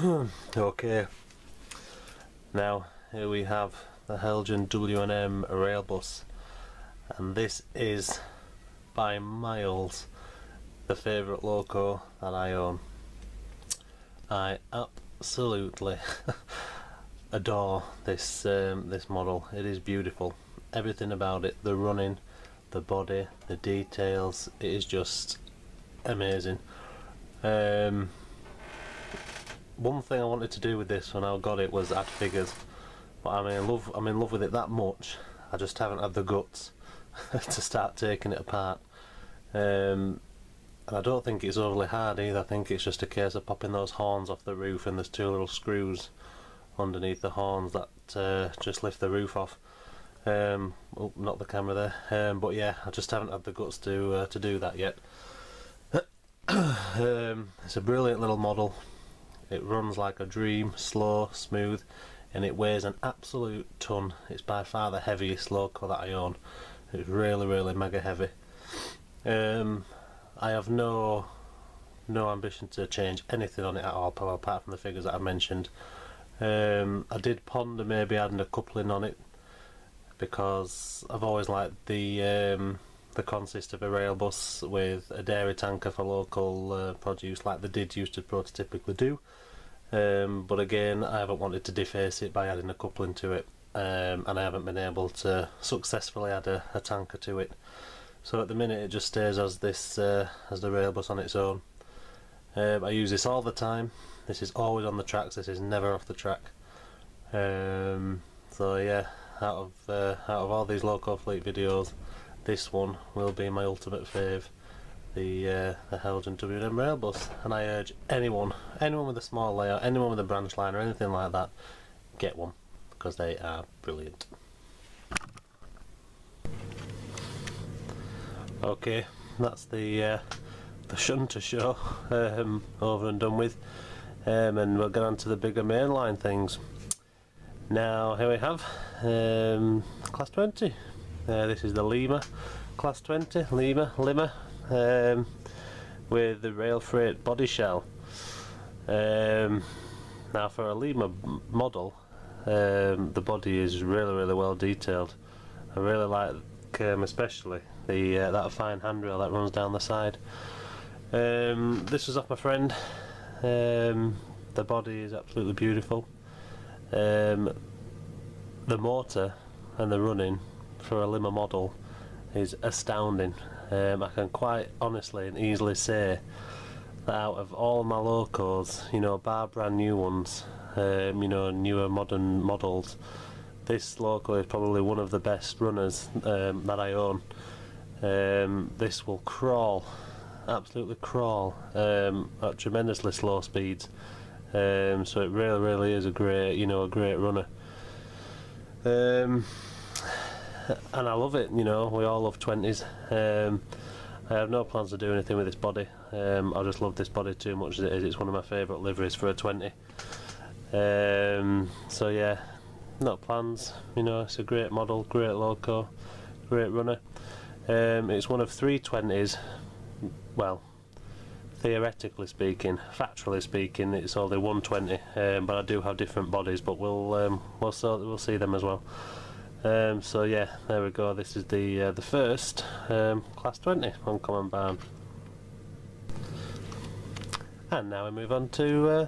Okay, now here we have the Heljan W&M rail bus, and this is by miles the favourite loco that I own. I absolutely adore this this model. It is beautiful. Everything about it, the running, the body, the details, it is just amazing. One thing I wanted to do with this when I got it was add figures, but I'm in love with it that much. I just haven't had the guts to start taking it apart. And I don't think it's overly hard either. I think it's just a case of popping those horns off the roof, and there's two little screws underneath the horns that just lift the roof off. Oh, not the camera there. But yeah, I just haven't had the guts to do that yet. It's a brilliant little model. It runs like a dream, slow, smooth, and it weighs an absolute ton. It's by far the heaviest loco that I own. It's really mega heavy. I have no ambition to change anything on it at all, apart from the figures that I mentioned. I did ponder maybe adding a coupling on it, because I've always liked the consist of a rail bus with a dairy tanker for local produce, like they did used to prototypically do. But again, I haven't wanted to deface it by adding a coupling to it, and I haven't been able to successfully add a tanker to it. So at the minute it just stays as this as the rail bus on its own. I use this all the time. This is always on the tracks. This is never off the track. So yeah, out of all these local fleet videos, this one will be my ultimate fave, the Heljan W&M rail bus. And I urge anyone with a small layout, anyone with a branch line or anything like that, get one, because they are brilliant. Okay, that's the shunter show over and done with, and we'll get on to the bigger mainline things. Now here we have Class 20. This is the Lima Class 20, Lima, with the rail freight body shell. Now for a Lima model, the body is really well detailed. I really like especially the that fine handrail that runs down the side. This was off my friend. The body is absolutely beautiful. The motor and the running for a Lima model is astounding. I can quite honestly and easily say that out of all my locos, you know, bar brand new ones, you know, newer modern models, this loco is probably one of the best runners that I own. This will crawl, absolutely crawl, at tremendously slow speeds. So it really is a great, you know, a great runner. And I love it, you know, we all love 20s. I have no plans to do anything with this body. I just love this body too much as it is. It's one of my favourite liveries for a 20. So yeah, no plans, you know, it's a great model, great loco, great runner. It's one of 3 20s, well, theoretically speaking, factually speaking, it's only 120, but I do have different bodies, but we'll see them as well. So yeah, there we go. This is the first Class 20 on Common Barn. And now we move on to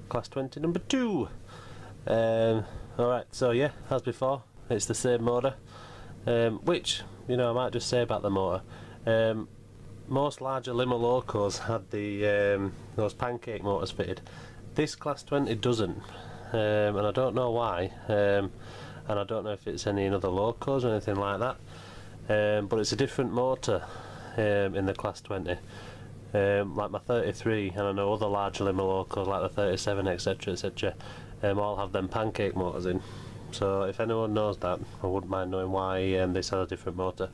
Class 20 number 2. Alright, so yeah, as before, it's the same motor, which, you know, I might just say about the motor. Most larger Lima locos had the those pancake motors fitted. This Class 20 doesn't, and I don't know why. And I don't know if it's any other locos or anything like that, but it's a different motor in the Class 20. Like my 33, and I know other larger Lima locos like the 37, etc, all have them pancake motors in. So if anyone knows that, I wouldn't mind knowing why this has a different motor.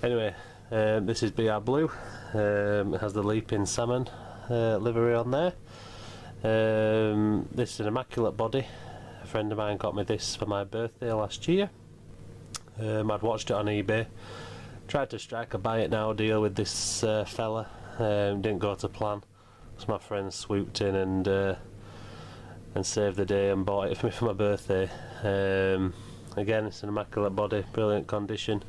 Anyway, this is BR Blue. It has the Leaping Salmon livery on there. This is an immaculate body. A friend of mine got me this for my birthday last year. I'd watched it on eBay, tried to strike a buy it now deal with this fella, didn't go to plan, so my friend swooped in and and saved the day and bought it for me for my birthday. Again, it's an immaculate body, brilliant condition.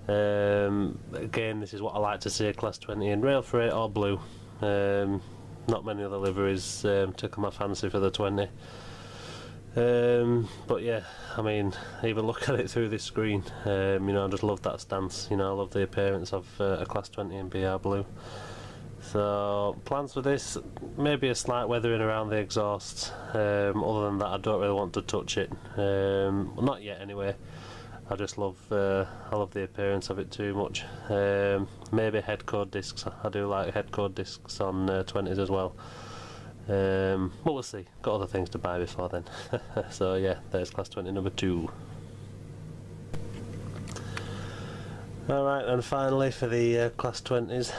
Again, this is what I like to see a Class 20 in, rail freight or blue. Not many other liveries took my fancy for the 20. But yeah, I mean, even look at it through this screen, you know, I just love that stance. You know, I love the appearance of a Class 20 in BR blue. So plans for this, maybe a slight weathering around the exhaust. Other than that, I don't really want to touch it. Well, not yet anyway. I just love I love the appearance of it too much. Maybe head code discs. I do like head code discs on 20s as well. But we'll see. Got other things to buy before then. So yeah, there's Class 20 number 2. Alright, and finally for the Class 20s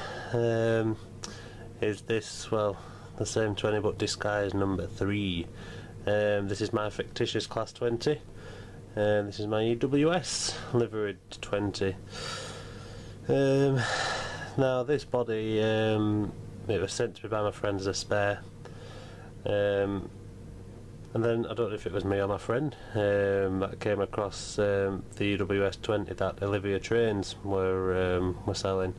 is this, well, the same 20 but disguised number 3. This is my fictitious Class 20. This is my EWS liveried 20. Now this body, it was sent to me by my friend as a spare. And then I don't know if it was me or my friend that came across the EWS 20 that Olivia Trains were selling,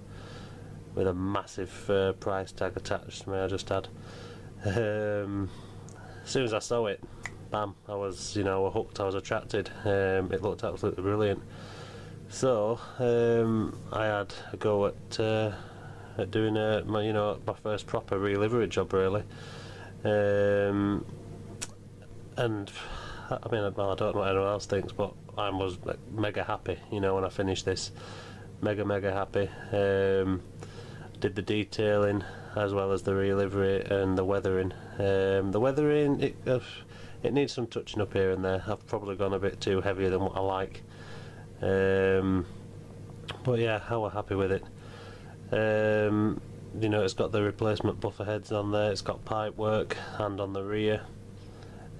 with a massive price tag attached to me. I just had. As soon as I saw it, bam! I was, you know, hooked. I was attracted. It looked absolutely brilliant. So I had a go at doing my first proper re-livery job, really. And I mean, well, I don't know what anyone else thinks, but I was like, mega happy, you know, when I finished this. Mega happy. Did the detailing as well as the re-livery and the weathering. The weathering, it needs some touching up here and there. I've probably gone a bit too heavier than what I like. But yeah, I was happy with it. You know, it's got the replacement buffer heads on there, it's got pipe work and on the rear.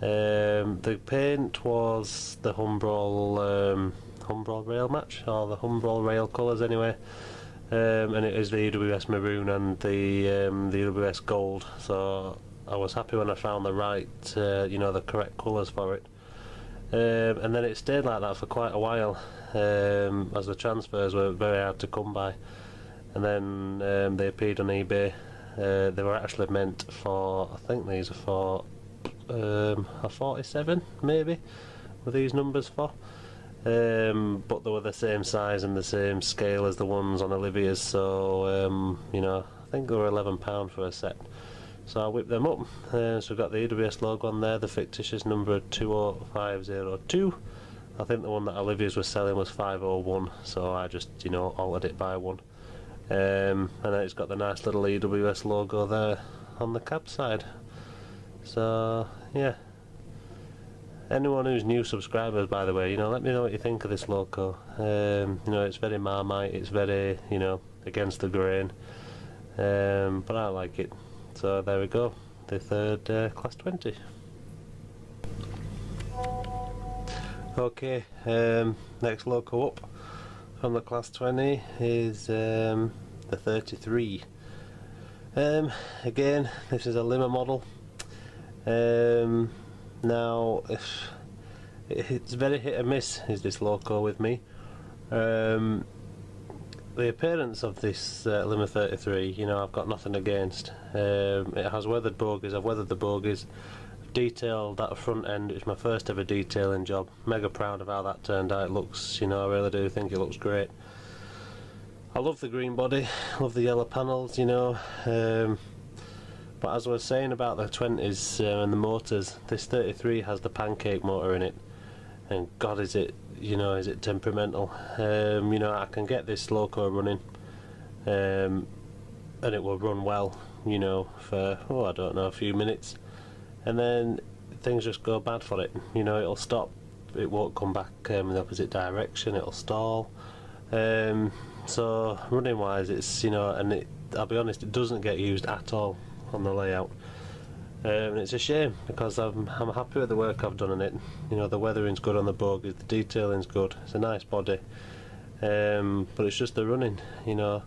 The paint was the Humbrol rail match, or the Humbrol rail colours anyway, and it is the EWS maroon and the EWS gold, so I was happy when I found the right, you know, the correct colours for it. And then it stayed like that for quite a while, as the transfers were very hard to come by. And then they appeared on eBay. They were actually meant for, I think these are for a 47 maybe, were these numbers for. But they were the same size and the same scale as the ones on Olivia's, so you know, I think they were £11 for a set. So I whipped them up. So we've got the EWS logo on there, the fictitious number 20502. I think the one that Olivia's was selling was 501, so I just, you know, altered it by one. And then it's got the nice little EWS logo there on the cab side. So yeah, anyone who's new subscribers, by the way, you know, let me know what you think of this Loco. You know, it's very Marmite, it's very, you know, against the grain, but I like it. So there we go, the third Class 20. Okay, next Loco up from the Class 20 is the 33. Again, this is a Lima model. Now, it's very hit and miss, is this Loco with me. The appearance of this Lima 33, you know, I've got nothing against. It has weathered bogies, I've weathered the bogies. Detailed that front end. It's my first ever detailing job. Mega proud of how that turned out. It looks, you know, I really do think it looks great. I love the green body, love the yellow panels, you know, but as I was saying about the 20s and the motors, this 33 has the pancake motor in it, and God, is it, you know, is it temperamental. You know, I can get this Loco running, and it will run well, you know, for, oh, I don't know, a few minutes, and then things just go bad for it. You know, it'll stop, it won't come back in the opposite direction, it'll stall. So running wise, it's, you know, and I'll be honest, it doesn't get used at all on the layout, and it's a shame, because I'm happy with the work I've done on it. You know, the weathering's good on the bogies, the detailing's good, it's a nice body, but it's just the running. You know,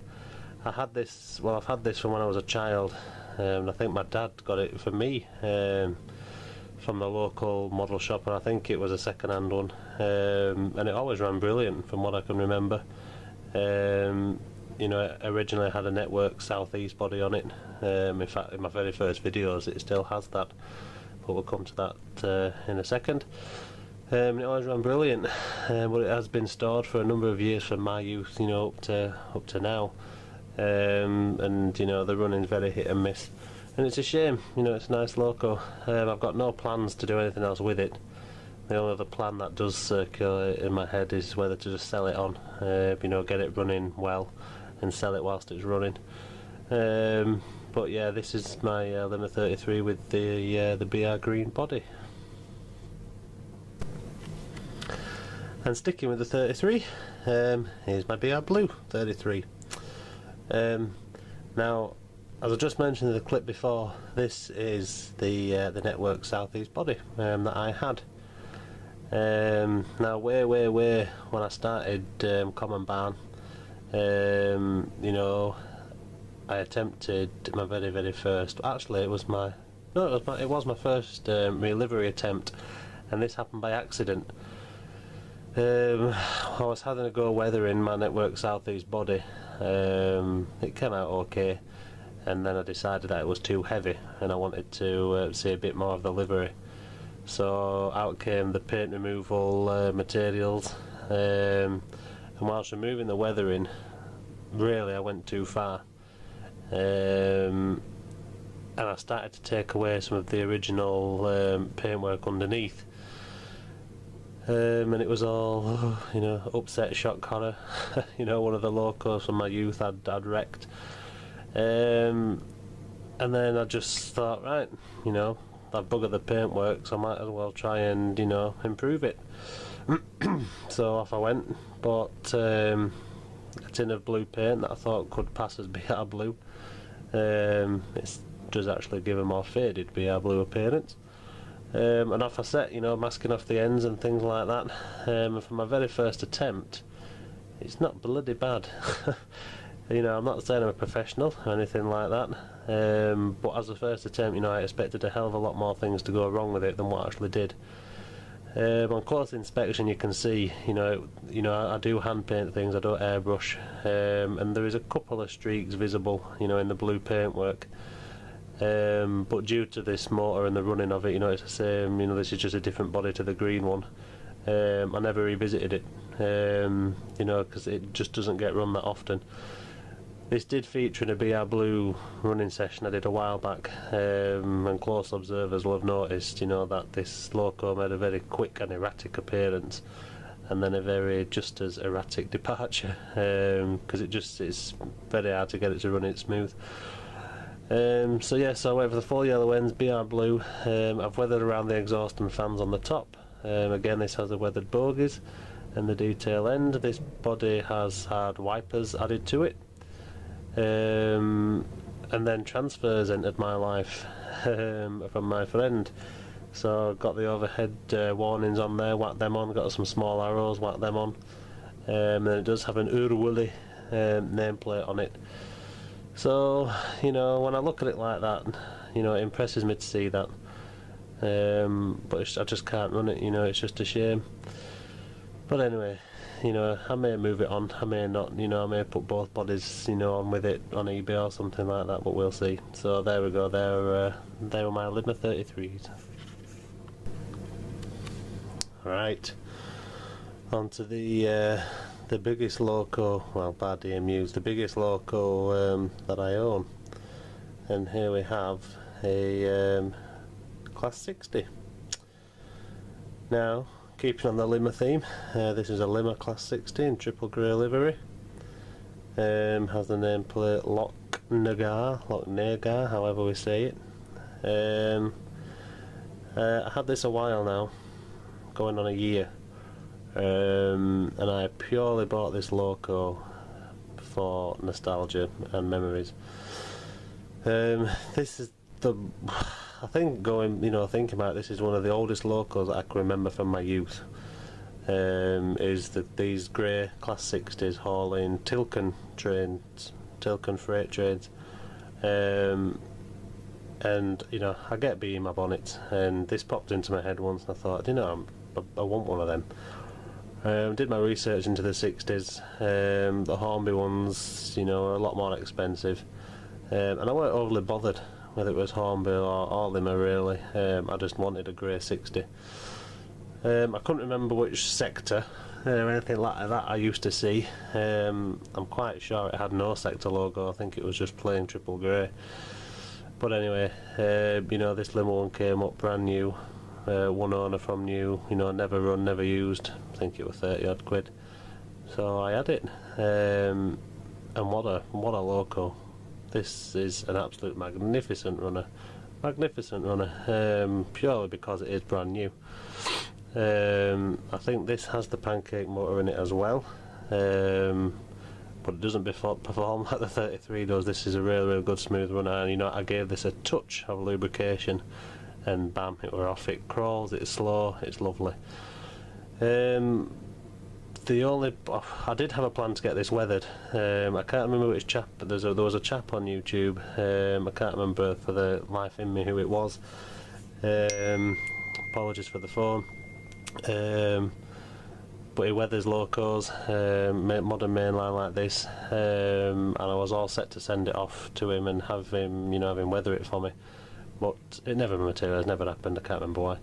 I've had this from when I was a child, and I think my dad got it for me from the local model shop, and I think it was a second-hand one, and it always ran brilliant from what I can remember. You know, it originally had a Network Southeast body on it. In fact, in my very first videos it still has that, but we'll come to that in a second. It always ran brilliant, but it has been stored for a number of years from my youth, you know, up to now, and you know, the running's very hit and miss, and it's a shame. You know, it's a nice loco. I've got no plans to do anything else with it. The only other plan that does circulate in my head is whether to just sell it on, you know, get it running well and sell it whilst it's running. But yeah, this is my Lima 33 with the BR green body. And sticking with the 33, here's my BR blue 33. Now, as I just mentioned in the clip before, this is the Network Southeast body that I had. Now, way when I started Common Barn, you know, I attempted my very first. Actually, it was my first relivery attempt, and this happened by accident. I was having a go weathering my Network Southeast body. It came out okay, and then I decided that it was too heavy, and I wanted to see a bit more of the livery. So out came the paint removal materials, and whilst removing the weathering, really I went too far, and I started to take away some of the original paintwork underneath, and it was all, you know, upset shock horror. You know, one of the locos from my youth I'd wrecked, and then I just thought, right, you know, I've buggered the paintwork, so I might as well try and, you know, improve it. So off I went, bought a tin of blue paint that I thought could pass as BR blue. It does actually give a more faded BR blue appearance. And off I set, you know, masking off the ends and things like that. And for my very first attempt, it's not bloody bad. You know, I'm not saying I'm a professional or anything like that, but as a first attempt, you know, I expected a hell of a lot more things to go wrong with it than what actually did. On close inspection, you can see, you know, I do hand paint things, I don't airbrush, and there is a couple of streaks visible, you know, in the blue paintwork. But due to this motor and the running of it, you know, it's the same. You know, this is just a different body to the green one. I never revisited it, you know, because it just doesn't get run that often. This did feature in a BR blue running session I did a while back, and close observers will have noticed, you know, that this loco made a very quick and erratic appearance, and then a very just as erratic departure, because it's very hard to get it to run it smooth. So yeah, so I went for the full yellow ends, BR blue. I've weathered around the exhaust and fans on the top. Again, this has the weathered bogies and the detail end. This body has had wipers added to it. And then transfers entered my life from my friend. So got the overhead warnings on there, whacked them on, got some small arrows, whacked them on. And it does have an Urwilly nameplate on it. So, you know, when I look at it like that, you know, it impresses me to see that. But I just can't run it, you know, it's just a shame. But anyway, you know, I may move it on, I may not, you know, I may put both bodies, you know, on with it on eBay or something like that, but we'll see. So there we go, there were my Lima 33s. Right, on to the biggest loco, well, by DMUs, the biggest loco that I own. And here we have a Class 60. Now, keeping on the Lima theme, this is a Lima Class 60 in triple grey livery. Has the nameplate Locknagar, however we say it. I had this a while now, going on a year, and I purely bought this loco for nostalgia and memories. This is I think thinking about this is one of the oldest locos that I can remember from my youth. These grey Class 60s hauling Tilken freight trains. and you know, I get bee in my bonnet, and this popped into my head once, and I thought, you know, I want one of them. Did my research into the 60s. The Hornby ones, you know, are a lot more expensive, and I weren't overly bothered whether it was Hornby or Lima really. I just wanted a grey 60. I couldn't remember which sector or anything like that I used to see. I'm quite sure it had no sector logo. I think it was just plain triple grey. But anyway, you know, this Lima one came up brand new. One owner from new, you know, never run, never used. I think it was 30 odd quid. So I had it, and what a loco! This is an absolute magnificent runner, purely because it is brand new. I think this has the pancake motor in it as well, but it doesn't perform like the 33 does. This is a really good smooth runner, and you know, I gave this a touch of lubrication, and bam, it were off. It crawls, it's slow, it's lovely. I did have a plan to get this weathered. I can't remember which chap, but there was a chap on YouTube. I can't remember for the life in me who it was. Apologies for the phone. But he weathers locos, modern mainline like this, and I was all set to send it off to him and have him, you know, have him weather it for me. But it never materialised, never happened. I can't remember why.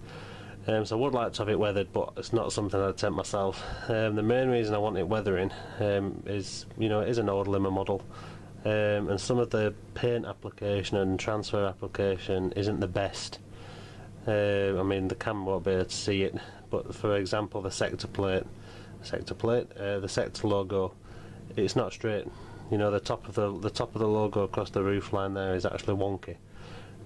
So I would like to have it weathered, but it's not something I'd attempt myself. The main reason I want it weathering is, you know, it is an old Lima model, and some of the paint application and transfer application isn't the best. I mean, the camera won't be able to see it, but for example, the sector logo, it's not straight. You know, the top of the logo across the roof line there is actually wonky.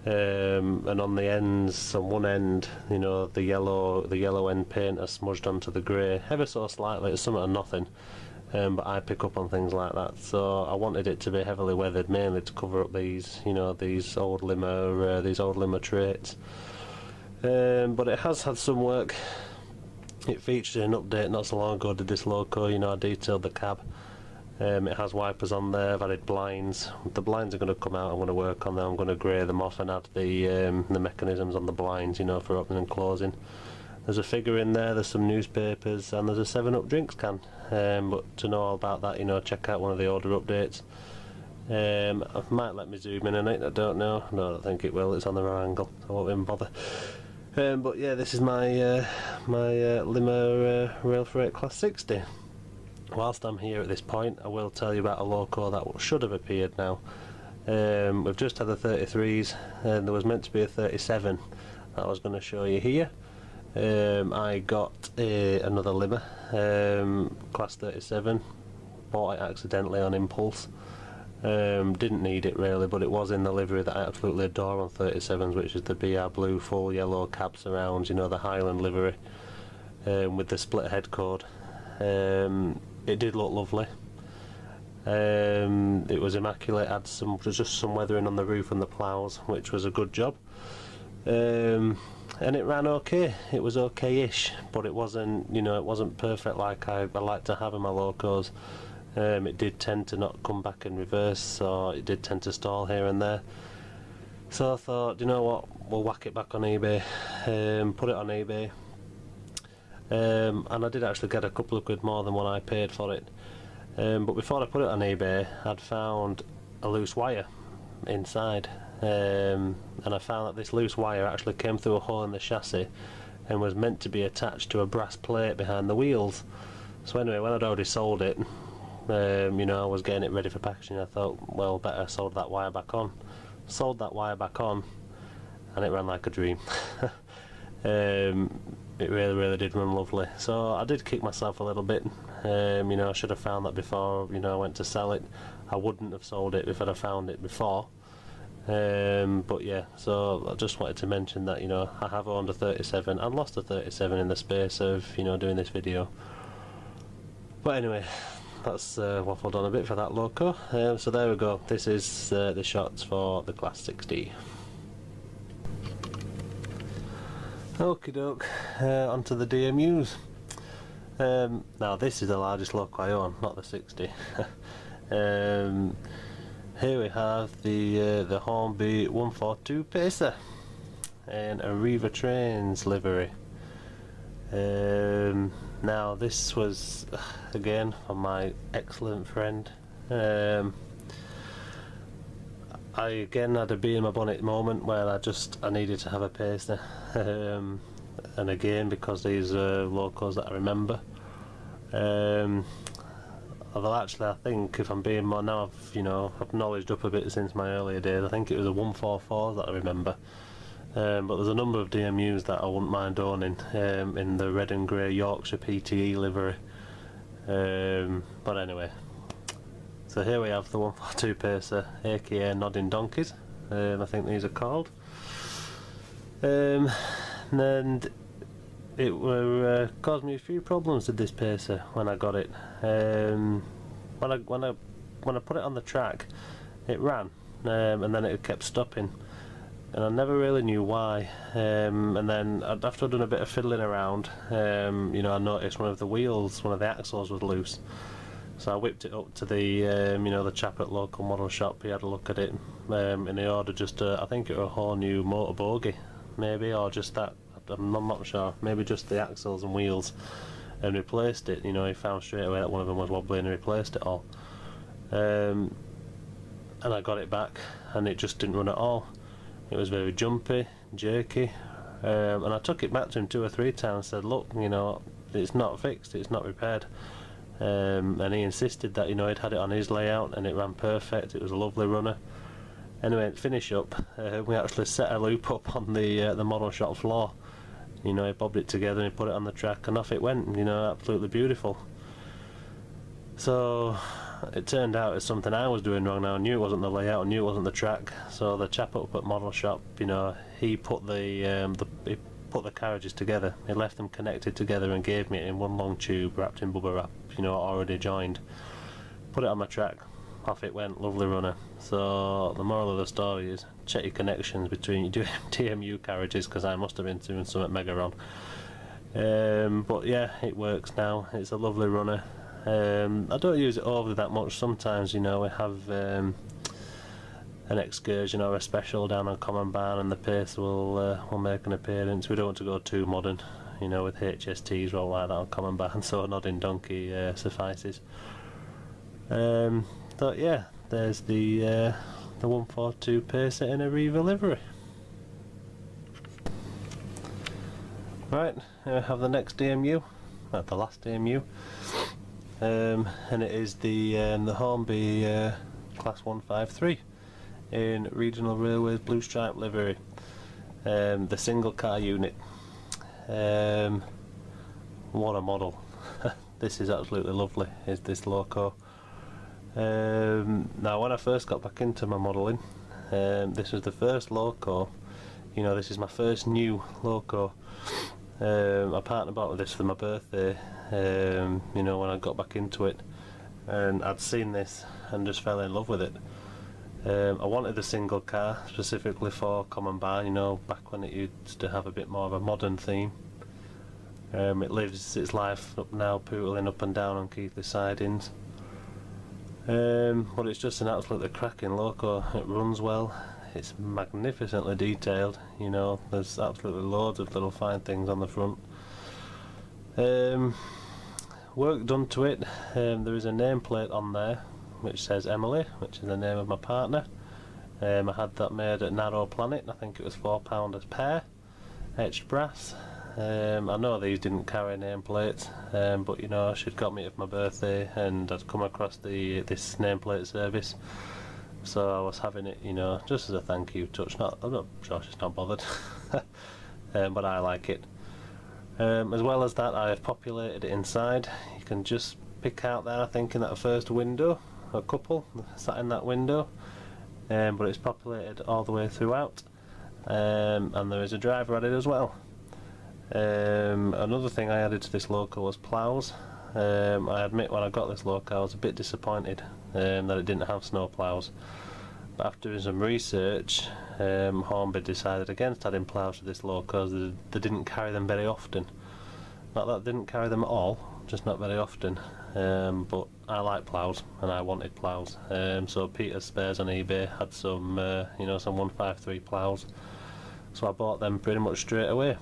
And on the ends, on one end, you know, the yellow end paint is smudged onto the grey ever so slightly. It's something or nothing, but I pick up on things like that. So I wanted it to be heavily weathered, mainly to cover up these, you know, these old Lima traits. But it has had some work. It featured an update not so long ago. Did this loco, you know, I detailed the cab. It has wipers on there. I've added blinds. The blinds are going to come out. I'm going to work on them. I'm going to grey them off and add the mechanisms on the blinds, you know, for opening and closing. There's a figure in there. There's some newspapers, and there's a 7-Up drinks can. But to know all about that, you know, check out one of the older updates. It might let me zoom in on it. I don't know. No, I don't think it will. It's on the wrong angle. I won't even bother. But yeah, this is my Lima Rail Freight Class 60. Whilst I'm here at this point, I will tell you about a loco that should have appeared now. We've just had the 33s, and there was meant to be a 37 that I was going to show you here. I got another Lima, Class 37, bought it accidentally on impulse. Didn't need it really, but it was in the livery that I absolutely adore on 37s, which is the BR blue full yellow cab surrounds, you know, the Highland livery, with the split head code. It did look lovely. It was immaculate. Had just some weathering on the roof and the ploughs, which was a good job. And it ran okay. It was okay-ish, but it wasn't, you know, it wasn't perfect like I like to have in my locos. It did tend to not come back in reverse, so it did tend to stall here and there. So I thought, you know what, we'll whack it back on eBay, put it on eBay. And I did actually get a couple of quid more than what I paid for it. But before I put it on eBay, I'd found a loose wire inside, and I found that this loose wire actually came through a hole in the chassis and was meant to be attached to a brass plate behind the wheels. So anyway, when I'd already sold it, you know, I was getting it ready for packaging. I thought, well, better solder that wire back on. Sold that wire back on, and it ran like a dream. It really did run lovely. So I did kick myself a little bit. You know, I should have found that before, you know, I went to sell it. I wouldn't have sold it if I'd have found it before. But yeah, so I just wanted to mention that, you know, I have owned a 37 and lost a 37 in the space of, you know, doing this video. But anyway, that's waffled on a bit for that loco. So there we go. This is the shots for the Class 60. Okie doke, onto the DMUs. Now this is the largest loco I own, not the 60. here we have the Hornby 142 Pacer in a Riva Trains livery. Now this was again from my excellent friend. I again had a bee in my bonnet moment where I needed to have a Pacer, and again because these are locos that I remember. Although actually I think, if I'm being more now, I've knowledged up a bit since my earlier days. I think it was a 144 that I remember. But there's a number of DMUs that I wouldn't mind owning in the red and grey Yorkshire PTE livery. But anyway, so here we have the 142 Pacer, aka Nodding Donkeys, I think these are called. And it caused me a few problems with this Pacer when I got it. When I put it on the track, it ran, and then it kept stopping, and I never really knew why. And then after I'd done a bit of fiddling around, I noticed one of the axles was loose. So I whipped it up to the the chap at local model shop. He had a look at it, and he ordered just I think it was a whole new motor bogie, maybe, or just that. I'm not sure. Maybe just the axles and wheels, and replaced it. He found straight away that one of them was wobbly, and replaced it all. And I got it back, and it just didn't run at all. It was very jumpy, jerky, and I took it back to him 2 or 3 times and said, look, it's not fixed, it's not repaired. And he insisted that he'd had it on his layout and it ran perfect. It was a lovely runner. Anyway, to finish up, we actually set a loop up on the model shop floor. He bobbed it together and he put it on the track, and off it went. Absolutely beautiful. So it turned out it's something I was doing wrong. Now I knew it wasn't the layout, I knew it wasn't the track. So the chap up at model shop, he put the carriages together. He left them connected together and gave me it in one long tube wrapped in bubble wrap, already joined. Put it on my track, off it went, lovely runner. So the moral of the story is, check your connections between your DMU carriages, because I must have been doing something mega wrong. But yeah, it works now. It's a lovely runner. I don't use it overly that much. Sometimes we have an excursion or a special down on Common Barn, and the Pacer will make an appearance. We don't want to go too modern, with HSTs roll like that on Common Barn, so Nodding Donkey suffices. But yeah, there's the 142 Pacer in a Riva livery. Right, I have the next DMU, the last DMU, and it is the Hornby Class 153 in Regional Railways Blue Stripe livery, the single car unit. What a model! This is absolutely lovely. Is this Loco? Now, when I first got back into my modelling, this was the first Loco. This is my first new Loco. My partner bought me this for my birthday. When I got back into it, and I'd seen this and just fell in love with it. I wanted a single car specifically for Common Barn, back when it used to have a bit more of a modern theme. It lives its life up now, pootling up and down on Keighley sidings. But it's just an absolutely cracking Loco. It runs well, it's magnificently detailed, there's absolutely loads of little fine things on the front. Work done to it. There is a nameplate on there which says Emily, which is the name of my partner. I had that made at Narrow Planet. I think it was £4 a pair, etched brass. I know these didn't carry nameplates, but she'd got me it for my birthday, and I'd come across this nameplate service, so I was having it, just as a thank you touch. I'm not sure she's not bothered, but I like it. As well as that, I have populated it inside. You can just pick out there, I think, in that first window, a couple sat in that window, but it's populated all the way throughout, and there is a driver added as well. Another thing I added to this Loco was ploughs. I admit when I got this Loco I was a bit disappointed that it didn't have snow ploughs, but after doing some research, Hornby decided against adding ploughs to this Loco because they didn't carry them very often. Not that they didn't carry them at all, just not very often. But I like ploughs and I wanted ploughs, so Peter's Spares on eBay had some you know, some 153 ploughs, so I bought them pretty much straight away.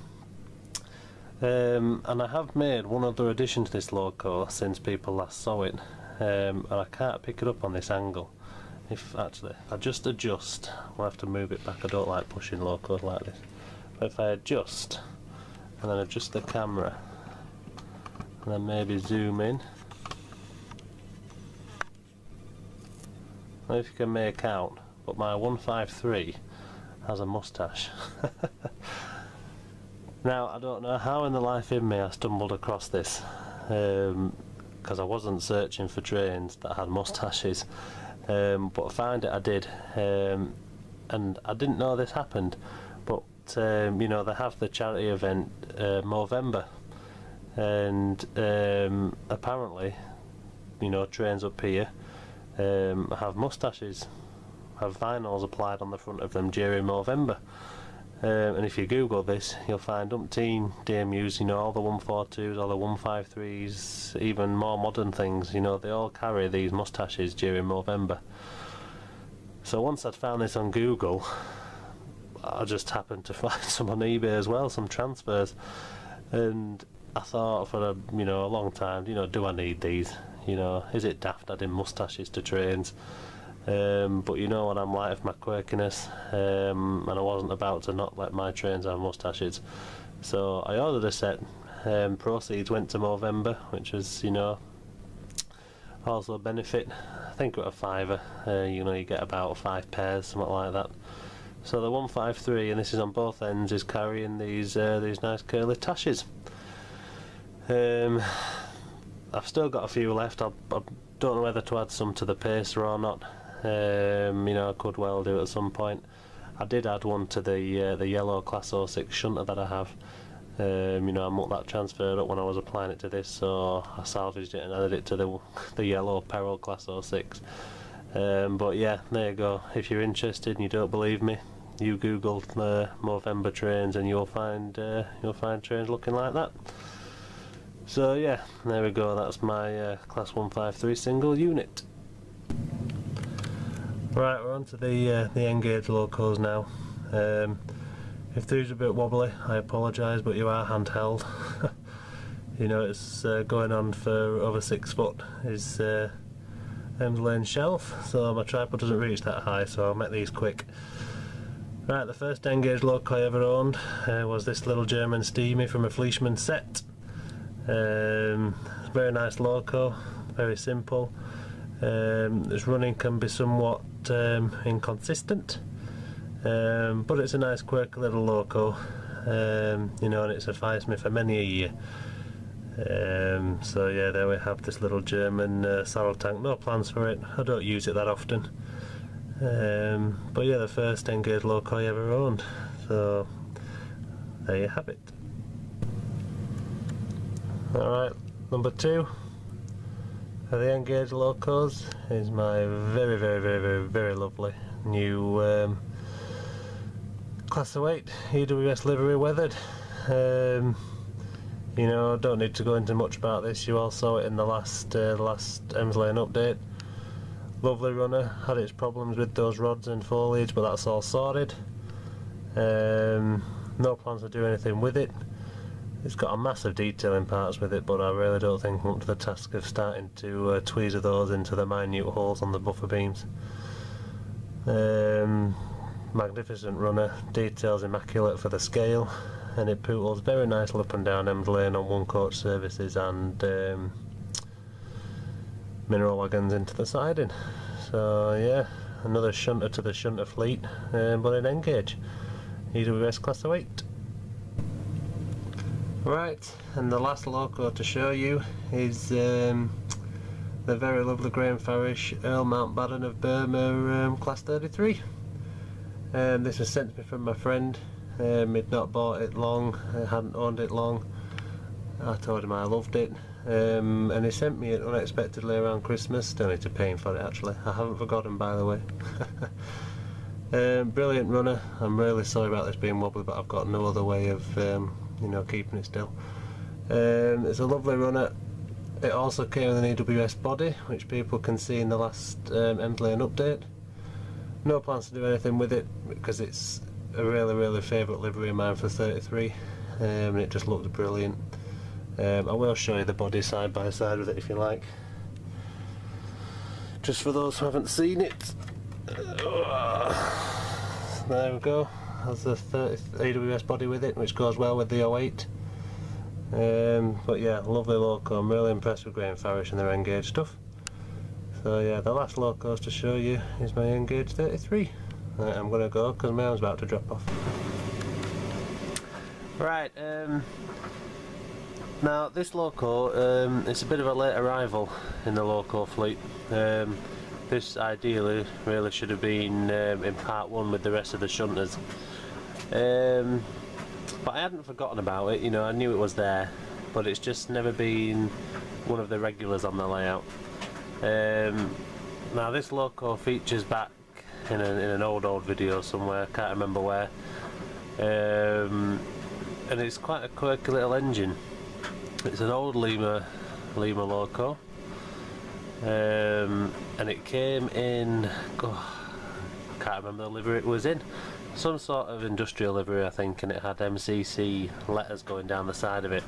And I have made one other addition to this Loco since people last saw it, and I can't pick it up on this angle. If I just adjust, I'll have to move it back. I don't like pushing Locos like this, but if I adjust and then adjust the camera and then maybe zoom in, I don't know if you can make out, but my 153 has a moustache. Now, I don't know how in the life in me I stumbled across this, because I wasn't searching for trains that had moustaches, but I found it, I did, and I didn't know this happened, but you know, they have the charity event Movember, and apparently, you know, trains up here have moustaches, have vinyls applied on the front of them during Movember. And if you Google this, you'll find umpteen DMUs, you know, all the 142s, all the 153s, even more modern things, you know, they all carry these moustaches during Movember. So once I'd found this on Google, I just happened to find some on eBay as well, some transfers, and I thought for a, you know, a long time, you know, do I need these? You know, is it daft adding moustaches to trains? But you know what I'm like with my quirkiness, and I wasn't about to not let my trains have moustaches, so I ordered a set. Proceeds went to Movember, which was, you know, also a benefit. I think it was a £5, you know, you get about 5 pairs, something like that. So the 153, and this is on both ends, is carrying these nice curly tashes. I've still got a few left. I don't know whether to add some to the pacer or not. You know, I could well do at some point. I did add one to the yellow Class 06 shunter that I have. You know, I mucked that transferred up when I was applying it to this, so I salvaged it and added it to the yellow Peril Class 06. But yeah, there you go. If you're interested and you don't believe me, you Google Movember trains and you'll find trains looking like that. So yeah, there we go. That's my Class 153 single unit. Right, we're on to the N-gauge Locos now. If these are a bit wobbly, I apologise, but you are handheld. You know, it's going on for over 6 foot is Ems Lane shelf, so my tripod doesn't reach that high, so I'll make these quick. Right, the first N-gauge Loco I ever owned was this little German Steamy from a Fleischmann set. Very nice Loco, very simple. Its running can be somewhat inconsistent, but it's a nice quirky little Loco, you know, and it sufficed me for many a year. So yeah, there we have this little German saddle tank. No plans for it, I don't use it that often, but yeah, the first N-gauge Loco I ever owned, so there you have it. Alright, number 2 of the N-gauge Locos is my very lovely new Class 08 EWS livery weathered. You know, don't need to go into much about this, you all saw it in the last Ems Lane update. Lovely runner, had its problems with those rods and foliage, but that's all sorted. No plans to do anything with it. It's got a massive detailing parts with it, but I really don't think I'm up to the task of starting to tweezer those into the minute holes on the buffer beams. Magnificent runner, details immaculate for the scale, and it poodles very nicely up and down Ems Lane on 1-coach services and mineral wagons into the siding. So yeah, another shunter to the shunter fleet, but an N-gauge EWS Class 08. Right, and the last Loco to show you is the very lovely Graham Farish Earl Mountbatten of Burma Class 33. This was sent to me from my friend. He'd not bought it long, hadn't owned it long. I told him I loved it, and he sent me it unexpectedly around Christmas. Still need to pay him for it actually, I haven't forgotten, by the way. Brilliant runner. I'm really sorry about this being wobbly, but I've got no other way of you know, keeping it still. It's a lovely runner, It also came with an EWS body, which people can see in the last end-lane update. No plans to do anything with it because it's a really favourite livery of mine for 33, and it just looked brilliant. I will show you the body side by side with it if you like, just for those who haven't seen it. There we go, has the 30 EWS body with it, which goes well with the 08. But yeah, lovely Loco. I'm really impressed with Graham Farish and their Engage stuff. So yeah, the last Locos to show you is my Engage 33. Right, I'm gonna go because my arm's about to drop off. Right, now this Loco, it's a bit of a late arrival in the Loco fleet. This ideally really should have been in part 1 with the rest of the shunters. But I hadn't forgotten about it, you know, I knew it was there, but it's just never been one of the regulars on the layout. Now this Loco features back in an old video somewhere, I can't remember where, and it's quite a quirky little engine. It's an old Lima Loco, and it came in, I can't remember the livery it was in. Some sort of industrial livery I think, and it had MCC letters going down the side of it.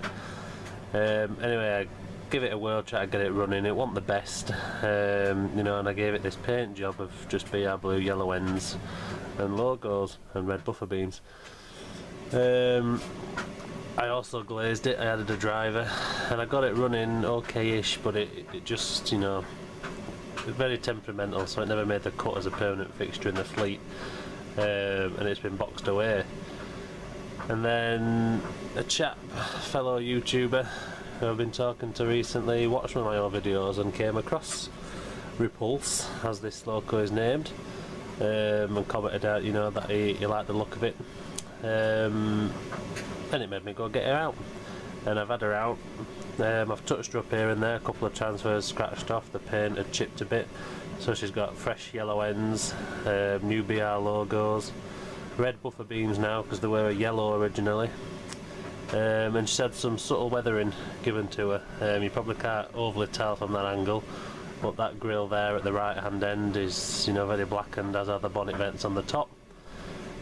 Anyway, I give it a whirl, try to get it running. It wasn't the best, you know, and I gave it this paint job of just BR blue, yellow ends and logos and red buffer beams. I also glazed it, I added a driver, and I got it running okay-ish, but it just, you know, it was very temperamental, so it never made the cut as a permanent fixture in the fleet. And it's been boxed away. And then a fellow YouTuber who I've been talking to recently watched one of my old videos and came across Repulse, as this Loco is named, and commented out, you know, that he liked the look of it, and it made me go get her out. And I've had her out. I've touched her up here and there, a couple of transfers scratched off, the paint had chipped a bit. So she's got fresh yellow ends, new BR logos, red buffer beams now because they were yellow originally, and she's had some subtle weathering given to her. You probably can't overly tell from that angle, but that grille there at the right hand end is, you know, very blackened, as are the bonnet vents on the top.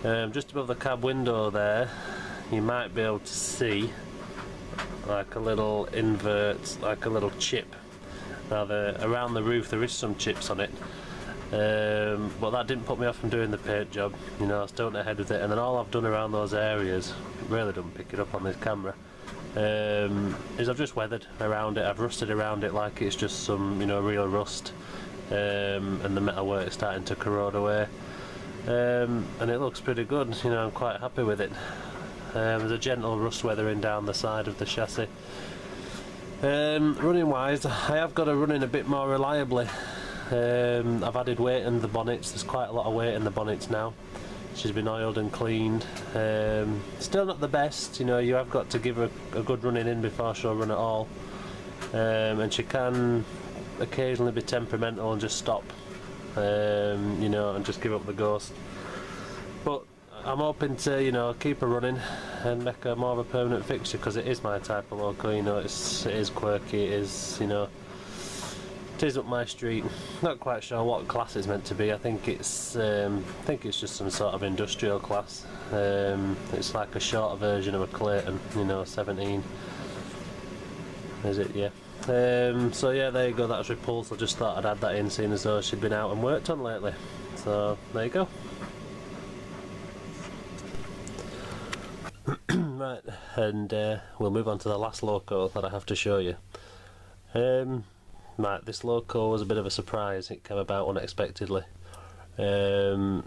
Just above the cab window there you might be able to see like a little invert, like a little chip. Now around the roof there is some chips on it, but that didn't put me off from doing the paint job. You know, I still went ahead with it, and then all I've done around those areas, really don't pick it up on this camera, is I've just weathered around it, I've rusted around it like it's just some, you know, real rust, and the metalwork is starting to corrode away, and it looks pretty good. You know, I'm quite happy with it. There's a gentle rust weathering down the side of the chassis. Running wise, I have got her running a bit more reliably. I've added weight in the bonnets, there's quite a lot of weight in the bonnets now. She's been oiled and cleaned. Still not the best, you know, you have got to give her a good running in before she'll run at all. And she can occasionally be temperamental and just stop, you know, and just give up the ghost. But I'm hoping to, you know, keep her running and make her more of a permanent fixture, because it is my type of Loco, you know, it is quirky, it is, you know, it is up my street. Not quite sure what class it's meant to be. I think it's just some sort of industrial class. It's like a shorter version of a Clayton, you know, 17. Is it? Yeah. So yeah, there you go, that's Repulse. I just thought I'd add that in, seeing as though she'd been out and worked on lately. So there you go. Right, and we'll move on to the last Loco that I have to show you. Right, this Loco was a bit of a surprise. It came about unexpectedly. Now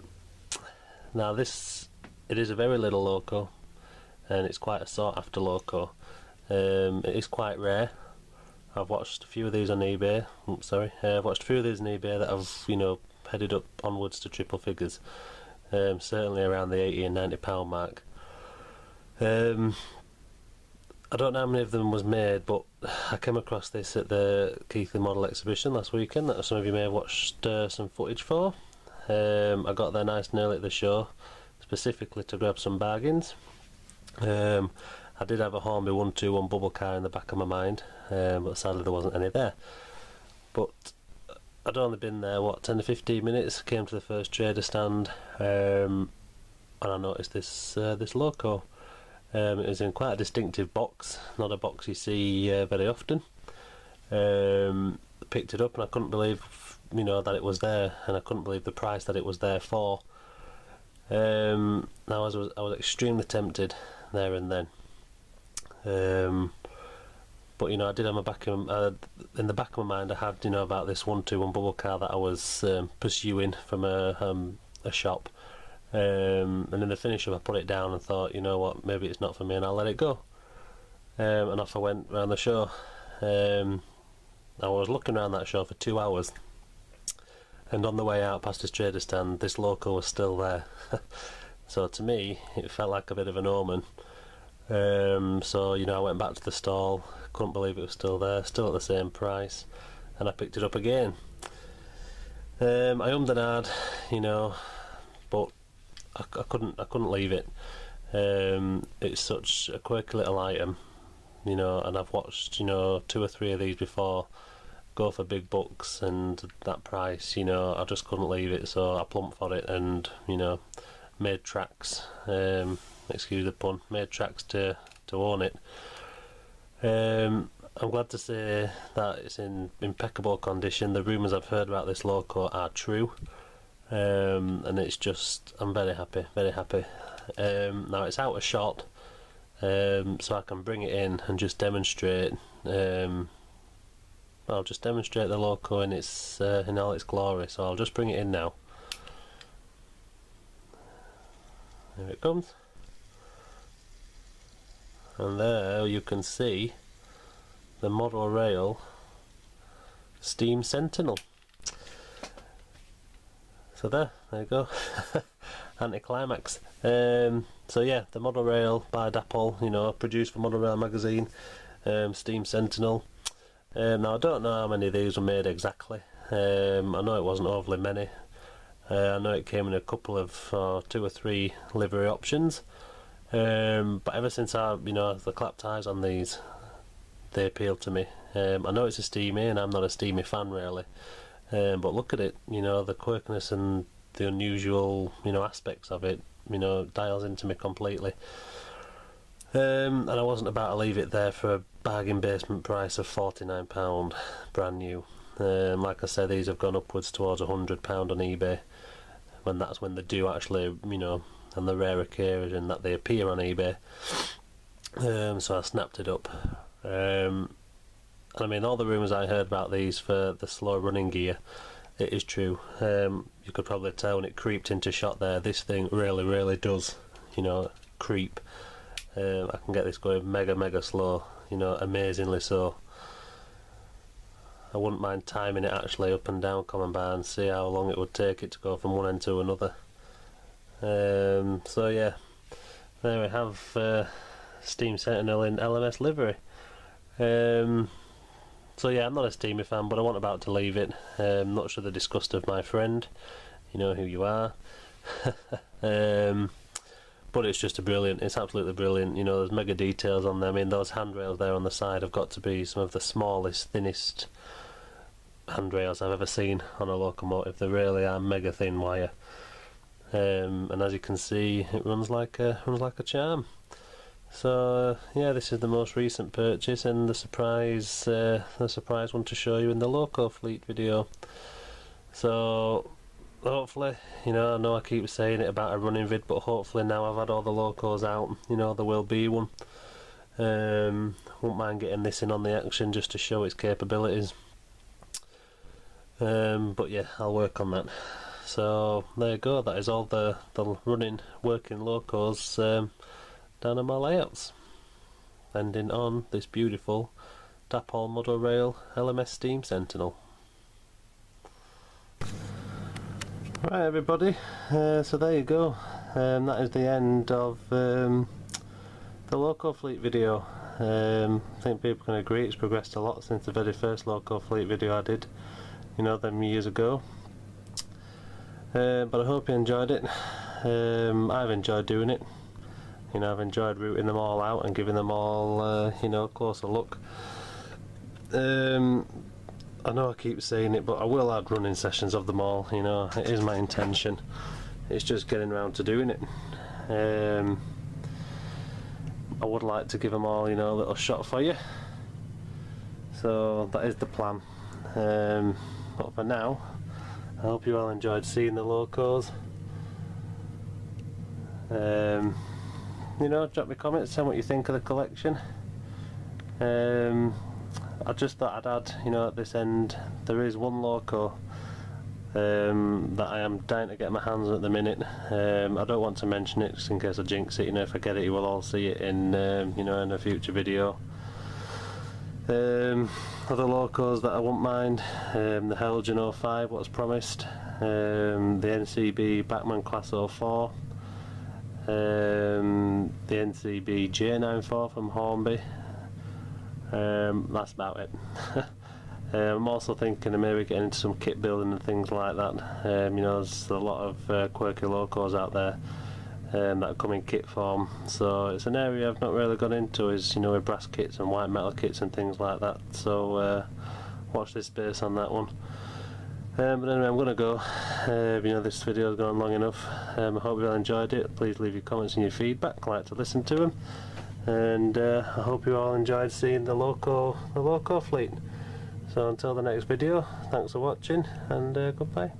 it is a very little Loco, and it's quite a sought after Loco. It is quite rare. I've watched a few of these on eBay. I've watched a few of these on eBay that have, you know, headed up onwards to triple figures. Certainly around the £80 and £90 mark. I don't know how many of them was made, but I came across this at the Keighley Model Exhibition last weekend that some of you may have watched some footage for. I got there nice and early at the show, specifically to grab some bargains. I did have a Hornby 121 bubble car in the back of my mind, but sadly there wasn't any there. But I'd only been there, what, 10 to 15 minutes, came to the first trader stand, and I noticed this Loco. It was in quite a distinctive box, not a box you see very often. Picked it up and I couldn't believe, you know, that it was there, and I couldn't believe the price that it was there for. Now I was extremely tempted there and then, but you know, I did have my in the back of my mind. I had, you know, about this 121 bubble car that I was pursuing from a shop, and in the finish up I put it down and thought, you know what, maybe it's not for me, and I'll let it go. And off I went around the show. I was looking around that show for 2 hours, and on the way out past this trader stand, this Loco was still there. So to me it felt like a bit of an omen. So you know, I went back to the stall, couldn't believe it was still there, still at the same price, and I picked it up again. I ummed and ahed, you know, but I couldn't leave it. It's such a quirky little item, you know, and I've watched, you know, 2 or 3 of these before go for big bucks, and that price, you know, I just couldn't leave it, so I plumped for it, and you know, made tracks, excuse the pun, made tracks to own it. I'm glad to say that it's in impeccable condition. The rumours I've heard about this Loco are true, and it's just, I'm very happy, very happy. Now it's out of shot, so I can bring it in and just demonstrate. I'll just demonstrate the Loco in its in all its glory. So I'll just bring it in now. There it comes, and there you can see the model rail steam sentinel. So there you go. Anticlimax. So yeah, the model rail by Dapol, you know, produced for Model Rail magazine, steam sentinel. Now I don't know how many of these were made exactly. I know it wasn't overly many. I know it came in a couple of 2 or 3 livery options, but ever since you know, the clapped eyes on these, they appeal to me. I know it's a steamy, and I'm not a steamy fan really, but look at it, you know, the quirkiness and the unusual, you know, aspects of it, you know, dials into me completely. And I wasn't about to leave it there for a bargain basement price of £49 brand new. Like I said, these have gone upwards towards £100 on eBay, that's when they do actually, you know, on the rare occasion that they appear on eBay. So I snapped it up. And I mean, all the rumours I heard about these for the slow running gear, it is true. You could probably tell when it creeped into shot there, this thing really does, you know, creep. I can get this going mega slow, you know, amazingly so. I wouldn't mind timing it actually up and down common bar and see how long it would take it to go from one end to another. So yeah, there we have Steam Sentinel in LMS livery. So yeah, I'm not a steamy fan, but I wasn't about to leave it, much to the disgust of my friend. You know who you are. But it's just it's absolutely brilliant. You know, there's mega details on there. I mean, those handrails there on the side have got to be some of the smallest, thinnest handrails I've ever seen on a locomotive. They really are mega thin wire, and as you can see, it runs like a charm. So yeah, this is the most recent purchase, and the surprise one to show you in the Loco fleet video. So hopefully, you know I keep saying it about a running vid, but hopefully now I've had all the Locos out, you know, there will be one. Won't mind getting this in on the action just to show its capabilities. But yeah, I'll work on that. So there you go, that is all the working Locos down on my layouts, ending on this beautiful Dapol Model Rail LMS Steam Sentinel. Right everybody, so there you go, that is the end of the Loco Fleet video. I think people can agree it's progressed a lot since the very first Loco Fleet video I did, you know, them years ago. But I hope you enjoyed it. I've enjoyed doing it. You know, I've enjoyed routing them all out and giving them all, you know, a closer look. I know I keep saying it, but I will add running sessions of them all. You know, it is my intention. It's just getting around to doing it. I would like to give them all, you know, a little shot for you. So that is the plan. But for now, I hope you all enjoyed seeing the locos. You know, drop me comments, tell me what you think of the collection. I just thought I'd add, you know, at this end, there is one loco that I am dying to get my hands on at the minute. I don't want to mention it just in case I jinx it. You know, if I get it, you will all see it in, you know, in a future video. Other locos that I won't mind, the Heljan 05, what's promised, the NCB Batman Class 04, the NCB J94 from Hornby. That's about it. I'm also thinking of maybe getting into some kit building and things like that. You know, there's a lot of quirky locos out there that come in kit form, so it's an area I've not really gone into, is, you know, with brass kits and white metal kits and things like that. So watch this space on that one. But anyway, I'm going to go. You know, this video has gone long enough. I hope you all enjoyed it. Please leave your comments and your feedback. I like to listen to them. And I hope you all enjoyed seeing the loco fleet. So until the next video, thanks for watching, and goodbye.